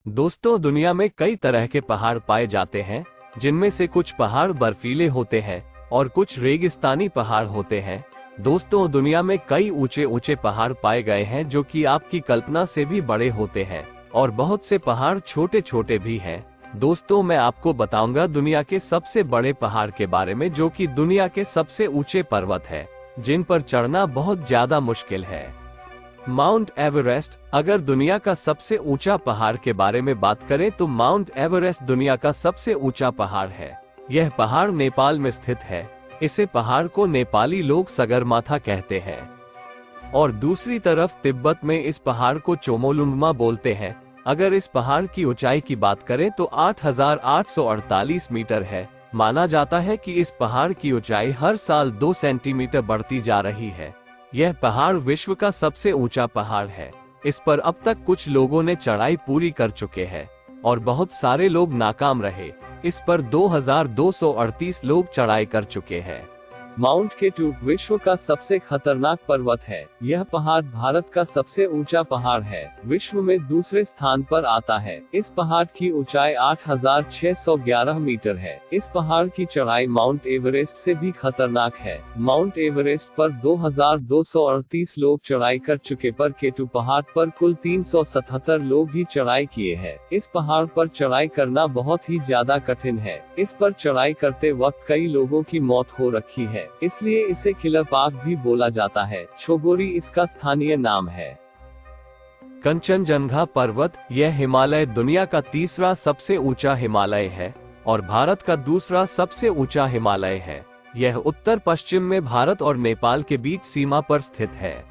दोस्तों, दुनिया में कई तरह के पहाड़ पाए जाते हैं, जिनमें से कुछ पहाड़ बर्फीले होते हैं और कुछ रेगिस्तानी पहाड़ होते हैं। दोस्तों, दुनिया में कई ऊंचे ऊंचे पहाड़ पाए गए हैं जो कि आपकी कल्पना से भी बड़े होते हैं, और बहुत से पहाड़ छोटे छोटे भी हैं। दोस्तों, मैं आपको बताऊंगा दुनिया के सबसे बड़े पहाड़ के बारे में, जो कि दुनिया के सबसे ऊंचे पर्वत है, जिन पर चढ़ना बहुत ज्यादा मुश्किल है। Mount Everest. अगर दुनिया का सबसे ऊंचा पहाड़ के बारे में बात करें तो माउंट एवरेस्ट दुनिया का सबसे ऊंचा पहाड़ है। यह पहाड़ नेपाल में स्थित है। इसे पहाड़ को नेपाली लोग सगरमाथा कहते हैं, और दूसरी तरफ तिब्बत में इस पहाड़ को चोमोलुंगमा बोलते हैं। अगर इस पहाड़ की ऊंचाई की बात करें तो 8,848 मीटर है। माना जाता है कि इस पहाड़ की ऊंचाई हर साल 2 सेंटीमीटर बढ़ती जा रही है। यह पहाड़ विश्व का सबसे ऊंचा पहाड़ है। इस पर अब तक कुछ लोगों ने चढ़ाई पूरी कर चुके हैं और बहुत सारे लोग नाकाम रहे। इस पर 2,238 लोग चढ़ाई कर चुके हैं। माउंट केटू विश्व का सबसे खतरनाक पर्वत है। यह पहाड़ भारत का सबसे ऊंचा पहाड़ है, विश्व में दूसरे स्थान पर आता है। इस पहाड़ की ऊंचाई 8,611 मीटर है। इस पहाड़ की चढ़ाई माउंट एवरेस्ट से भी खतरनाक है। माउंट एवरेस्ट पर 2,238 लोग चढ़ाई कर चुके, पर केटू पहाड़ पर कुल 377 लोग ही चढ़ाई किए हैं। इस पहाड़ पर चढ़ाई करना बहुत ही ज्यादा कठिन है। इस पर चढ़ाई करते वक्त कई लोगों की मौत हो रखी है, इसलिए इसे किलर पार्क भी बोला जाता है। छोगोरी इसका स्थानीय नाम है। कंचनजंगा पर्वत। यह हिमालय दुनिया का तीसरा सबसे ऊंचा हिमालय है और भारत का दूसरा सबसे ऊंचा हिमालय है। यह उत्तर पश्चिम में भारत और नेपाल के बीच सीमा पर स्थित है।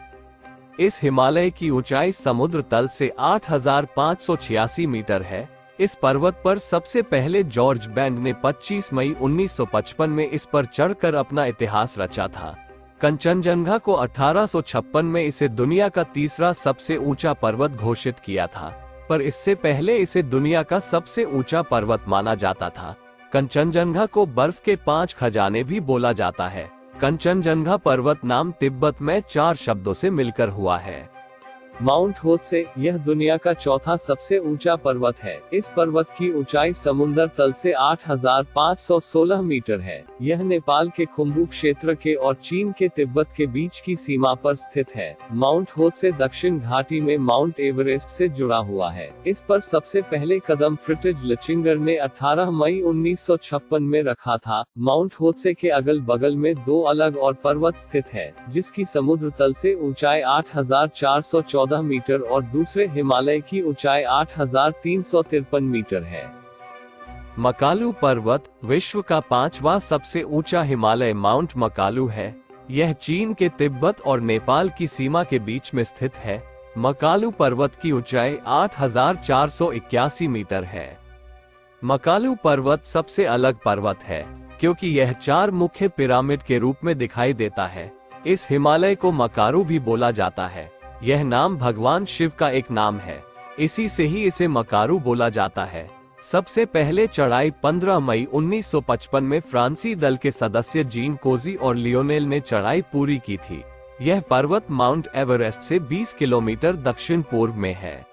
इस हिमालय की ऊंचाई समुद्र तल से 8,586 मीटर है। इस पर्वत पर सबसे पहले जॉर्ज बैंड ने 25 मई 1955 में इस पर चढ़कर अपना इतिहास रचा था। कंचनजंगा को 1856 में इसे दुनिया का तीसरा सबसे ऊंचा पर्वत घोषित किया था, पर इससे पहले इसे दुनिया का सबसे ऊंचा पर्वत माना जाता था। कंचनजंगा को बर्फ के 5 खजाने भी बोला जाता है। कंचनजंगा पर्वत नाम तिब्बत में 4 शब्दों से मिलकर हुआ है। Mount Lhotse. यह दुनिया का चौथा सबसे ऊंचा पर्वत है। इस पर्वत की ऊंचाई समुद्र तल से 8,516 मीटर है। यह नेपाल के खुम्बू क्षेत्र के और चीन के तिब्बत के बीच की सीमा पर स्थित है। माउंट होत्से दक्षिण घाटी में माउंट एवरेस्ट से जुड़ा हुआ है। इस पर सबसे पहले कदम फ्रिट्ज लचिंगर ने 18 मई 1956 में रखा था। माउंट होत्से के अगल बगल में 2 अलग और पर्वत स्थित है, जिसकी समुद्र तल से ऊंचाई 8,414 मीटर और दूसरे हिमालय की ऊंचाई 8,353 मीटर है। मकालू पर्वत। विश्व का 5वां सबसे ऊंचा हिमालय माउंट मकालू है। यह चीन के तिब्बत और नेपाल की सीमा के बीच में स्थित है। मकालू पर्वत की ऊंचाई 8,481 मीटर है। मकालू पर्वत सबसे अलग पर्वत है, क्योंकि यह 4 मुख्य पिरामिड के रूप में दिखाई देता है। इस हिमालय को मकारू भी बोला जाता है। यह नाम भगवान शिव का एक नाम है, इसी से ही इसे मकारू बोला जाता है। सबसे पहले चढ़ाई 15 मई 1955 में फ्रांसीसी दल के सदस्य जीन कोजी और लियोनेल ने चढ़ाई पूरी की थी। यह पर्वत माउंट एवरेस्ट से 20 किलोमीटर दक्षिण पूर्व में है।